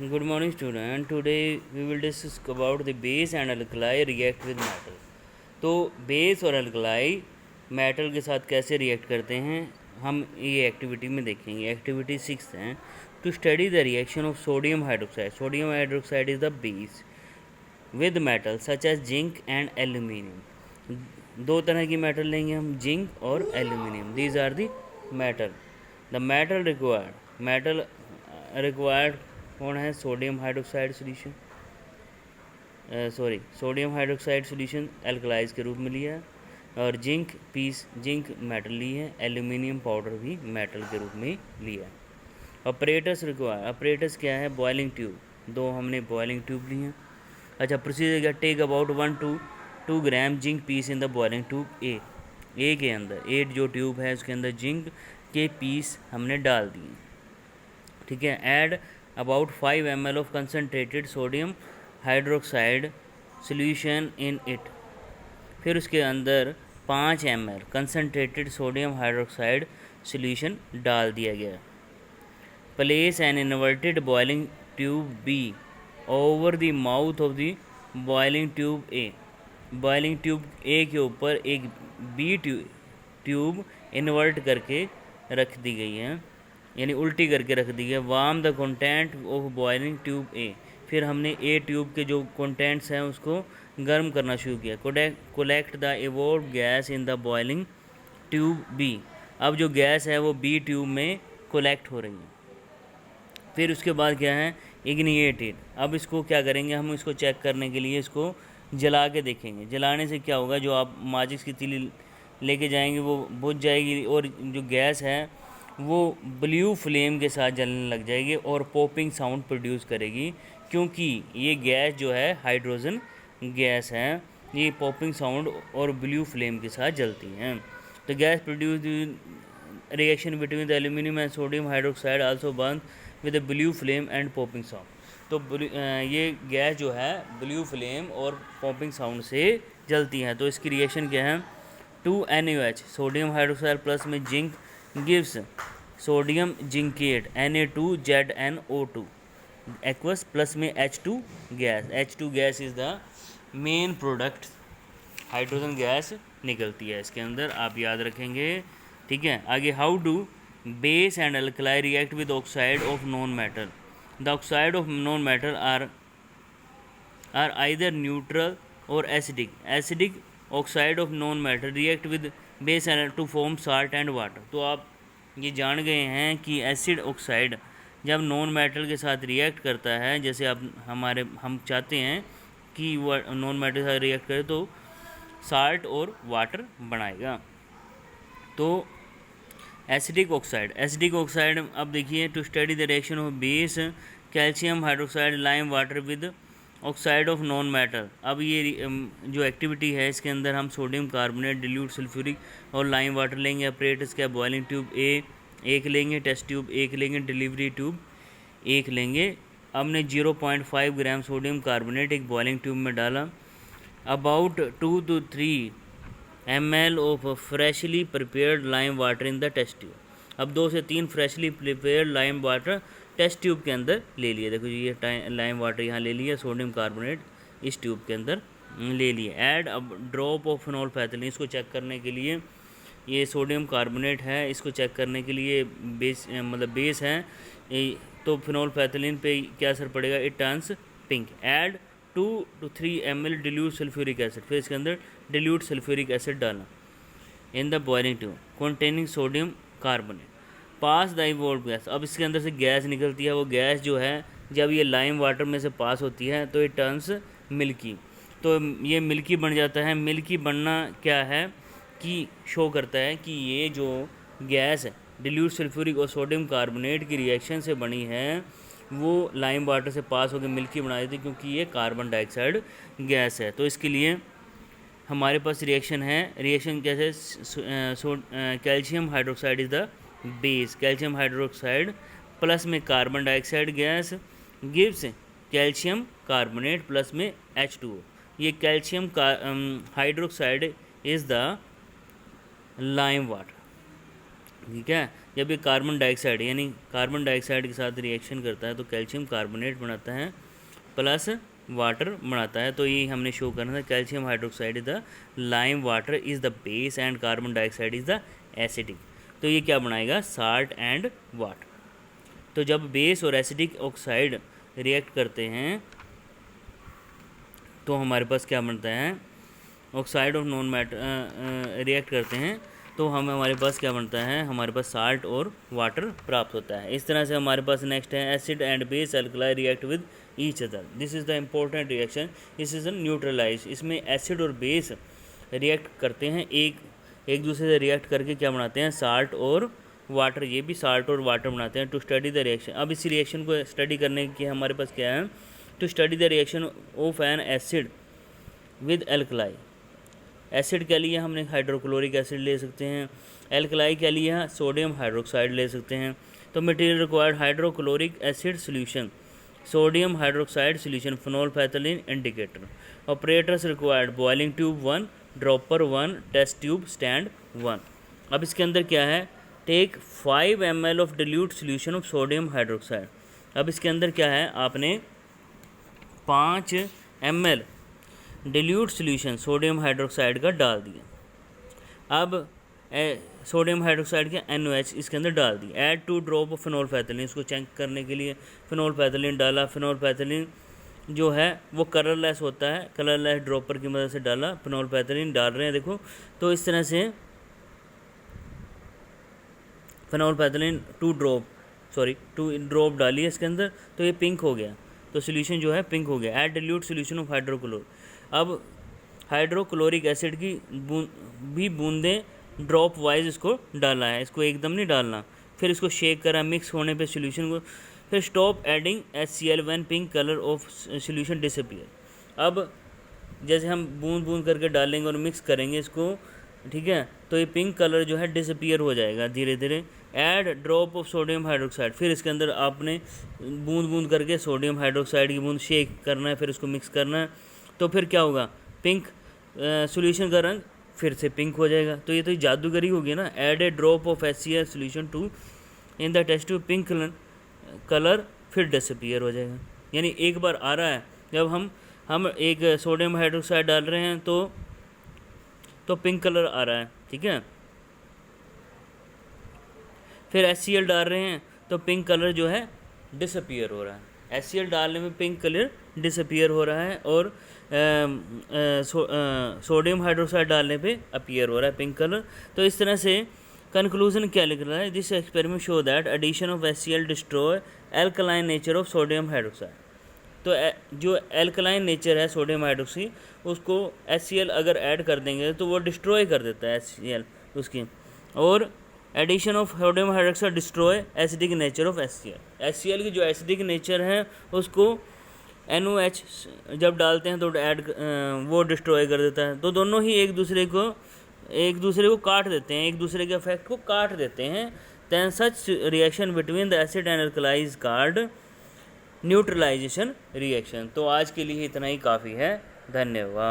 Good morning, student. Today we will discuss about the base and alkali react with metal. तो base और alkali metal के साथ कैसे react करते हैं हम ये एक्टिविटी में देखेंगे. एक्टिविटी 6 है to study the reaction of sodium hydroxide. Sodium hydroxide is the base with metal such as zinc and aluminium. दो तरह की मेटल लेंगे हम, जिंक और aluminium. These are the metal. The metal required कौन है? Sodium hydroxide solution, sodium hydroxide solution alkalis के रूप में लिया है, और जिंक मेटल ली है, एल्यूमिनियम पाउडर भी मेटल के रूप में लिया है. Operators require. ऑपरेटर्स क्या है? Boiling tube. दो हमने बॉइलिंग ट्यूब ली हैं. अच्छा, प्रोसीजर क्या? Take about 1 to 2 gram zinc piece in the boiling tube A के अंदर. ए जो ट्यूब है उसके अंदर जिंक के पीस हमने डाल दिए. ठीक है. Add about 5 ml of concentrated sodium hydroxide solution in it. फिर उसके अंदर 5 ml concentrated sodium hydroxide solution डाल दिया गया. Place an inverted boiling tube B over the mouth of the boiling tube A. Boiling tube A के ऊपर एक B tube invert करके रख दी गई है, यानी उल्टी करके रख दी गई. Warm the content of boiling tube ए. फिर हमने ए ट्यूब के जो कंटेंट्स हैं उसको गर्म करना शुरू किया. Collect the evolve gas in the boiling tube B. अब जो गैस है वो बी ट्यूब में कोलेक्ट हो रही है. फिर उसके बाद क्या है? इग्निएटेड. अब इसको क्या करेंगे हम? इसको चेक करने के लिए इसको जला के देखेंगे. जलाने से क्या होगा? जो आप माचिस की तीली लेके जाएंगे वो बुझ जाएगी, और जो गैस है वो ब्लू फ्लेम के साथ जलने लग जाएगी और पॉपिंग साउंड प्रोड्यूस करेगी, क्योंकि ये गैस जो है हाइड्रोजन गैस है. ये पॉपिंग साउंड और ब्लू फ्लेम के साथ जलती हैं. तो gas produce reaction between the aluminium and sodium hydroxide also burn with the blue flame and popping sound. तो ये गैस जो है ब्लू फ्लेम और पॉपिंग साउंड से जलती हैं. तो इसकी रिएक्शन क्या है? 2NaOH सोडियम हाइड्रोक्साइड प्लस में zinc gives sodium zincate Na2ZnO2 aqueous plus में H2 gas. H2 gas is the main product. Hydrogen gas निकलती है इसके अंदर, आप याद रखेंगे. ठीक है. आगे, how do base and alkali react with oxide of non metal. The oxide of non metal are either neutral और acidic oxide of non metal react with base and to form salt and water. तो आप ये जान गए हैं कि acid oxide जब non metal के साथ रिएक्ट करता है, जैसे हम चाहते हैं कि वह नॉन मेटल के साथ रिएक्ट करे तो साल्ट और वाटर बनाएगा. तो एसिडिक ऑक्साइड अब देखिए, to study the reaction of base calcium hydroxide lime water with oxide of non metal. अब ये जो एक्टिविटी है इसके अंदर हम सोडियम कार्बोनेट, डिल्यूट सल्फ्यूरिक और लाइम वाटर लेंगे. ऑपरेटर्स क्या? बॉइलिंग ट्यूब एक लेंगे, टेस्ट ट्यूब एक लेंगे, डिलीवरी ट्यूब एक लेंगे. हमने 0.5 ग्राम सोडियम कार्बोनेट एक बॉइलिंग ट्यूब में डाला. About 2 to 3 ml of freshly prepared lime water in the test tube. अब 2 से 3 freshly prepared lime water test tube के अंदर ले लिए. देखो ये लाइम वाटर यहाँ ले लिया, सोडियम कार्बोनेट इस ट्यूब के अंदर ले लिए. ऐड अब ड्रॉप ऑफ फिनोल्फेथिलीन. इसको चेक करने के लिए, ये सोडियम कार्बोनेट है, इसको चेक करने के लिए बेस है, तो फिनोल्फेथिलीन पे क्या असर पड़ेगा? It turns pink. Add 2 to 3 ml dilute sulphuric acid. फिर इसके अंदर डिल्यूट सल्फ्यूरिक एसिड डालना इन the boiling tube containing sodium carbonate. Pass the evolve gas. अब इसके अंदर से गैस निकलती है. वो गैस जो है जब ये लाइम वाटर में से पास होती है तो इट टर्न्स मिल्की. तो ये मिल्की बन जाता है. मिल्की बनना क्या है कि शो करता है कि ये जो गैस है डिल्यूट सल्फ्यूरिक और सोडियम कार्बोनेट की रिएक्शन से बनी है, वो लाइम वाटर से पास होकर मिल्की बना देती है, क्योंकि ये कार्बन डाइऑक्साइड गैस है. तो इसके लिए हमारे पास रिएक्शन है. रिएक्शन कैसे? Calcium hydroxide is the base. Calcium hydroxide plus में carbon dioxide gas gives calcium carbonate plus में H2O. ये calcium hydroxide is the lime water. ठीक है. जब ये कार्बन डाइऑक्साइड यानी कार्बन डाइऑक्साइड के साथ रिएक्शन करता है तो कैल्शियम कार्बोनेट बनाता है प्लस वाटर बनाता है। तो ये हमने शो करना था, calcium hydroxide is the lime water is the base and carbon dioxide is the acidic. तो ये क्या बनाएगा, साल्ट एंड वाटर। तो जब बेस और एसिडिक ऑक्साइड रिएक्ट करते हैं तो हमारे पास क्या बनता है, oxide of non matter react करते हैं तो हमारे पास क्या बनता है, हमारे पास साल्ट और वाटर प्राप्त होता है। इस तरह से हमारे पास नेक्स्ट है acid and base alkali react with each other, this is the important reaction, this is neutralise. इसमें एसिड और बेस रिएक्ट करते हैं, एक दूसरे से रिएक्ट करके क्या बनाते हैं, साल्ट और वाटर, ये भी साल्ट और वाटर बनाते हैं। टू स्टडी द रिएक्शन, अब इस रिएक्शन को स्टडी करने के हमारे पास क्या है, to study the reaction of an acid with alkali. Acid के लिए हमने हाइड्रोक्लोरिक एसिड ले सकते हैं, एल्कलाई के लिए सोडियम हाइड्रोक्साइड ले सकते हैं। तो material required hydrochloric acid solution, sodium hydroxide solution, phenolphthalein indicator. Apparatus required boiling tube 1, dropper 1, test tube stand 1। अब इसके अंदर क्या है, take 5 ml of dilute solution of sodium hydroxide. अब इसके अंदर क्या है, आपने 5 ml dilute solution sodium hydroxide का डाल दिया। अब सोडियम हाइड्रोक्साइड के NOH इसके अंदर डाल दी। ऐड 2 ड्रॉप ऑफ फेनोल्फेथलीन, इसको चेक करने के लिए फेनोल्फेथलीन डाला। फेनोल्फेथलीन जो है वो कलरलेस होता है, कलरलेस ड्रॉपर की मदद से डाला, फेनोल्फेथलीन डाल रहे हैं देखो। तो इस तरह से फेनोल्फेथलीन 2 ड्रॉप डाली है इसके अंदर, तो ये पिंक हो गया, तो सोल्यूशन जो है पिंक हो गया। ऐड डिल्यूट सोल्यूशन ऑफ हाइड्रोक्लोर, अब हाइड्रोक्लोरिक एसिड की बूंदें ड्रॉप वाइज इसको डाला है, इसको एकदम नहीं डालना। फिर इसको शेक करा, मिक्स होने पे सोल्यूशन को, फिर stop adding HCl when pink colour of solution disappear. अब जैसे हम बूंद बूंद करके डालेंगे और मिक्स करेंगे इसको, ठीक है, तो ये पिंक कलर जो है डिसअपीयर हो जाएगा धीरे धीरे। Add drop of sodium hydroxide, फिर इसके अंदर आपने बूंद बूंद करके सोडियम हाइड्रोक्साइड की बूंद शेक करना है, फिर उसको मिक्स करना है, तो फिर क्या होगा, पिंक सॉल्यूशन का रंग फिर से पिंक हो जाएगा। तो ये तो जादूगरी होगी ना। Add a drop of HCl solution to in the test tube, pink colour फिर डिसअपीयर हो जाएगा। यानी एक बार आ रहा है, जब हम एक सोडियम हाइड्रोक्साइड डाल रहे हैं तो पिंक कलर आ रहा है, ठीक है। फिर HCl डाल रहे हैं तो पिंक कलर जो है डिसअपीयर हो रहा है। HCl डालने में पिंक कलर डिसअपीयर हो रहा है और सोडियम हाइड्रोक्साइड डालने पे अपीयर हो रहा है पिंक कलर। तो इस तरह से कंक्लूजन क्या लिख रहा है, this experiment show that addition of HCl destroy alkaline nature of sodium hydroxide. तो जो एल्कलाइन नेचर है सोडियम हाइड्रोक्साइड, उसको HCl अगर ऐड कर देंगे तो वो डिस्ट्रॉय कर देता है HCl उसकी। और addition of sodium hydroxide destroy acidic nature of HCl की जो एसिडिक नेचर है उसको NOH जब डालते हैं तो वो डिस्ट्रॉय कर देता है। तो दोनों ही एक दूसरे को काट देते हैं, एक दूसरे के इफेक्ट को काट देते हैं। Then such reaction between the acid and alkali is called neutralisation reaction. तो आज के लिए इतना ही काफ़ी है, धन्यवाद।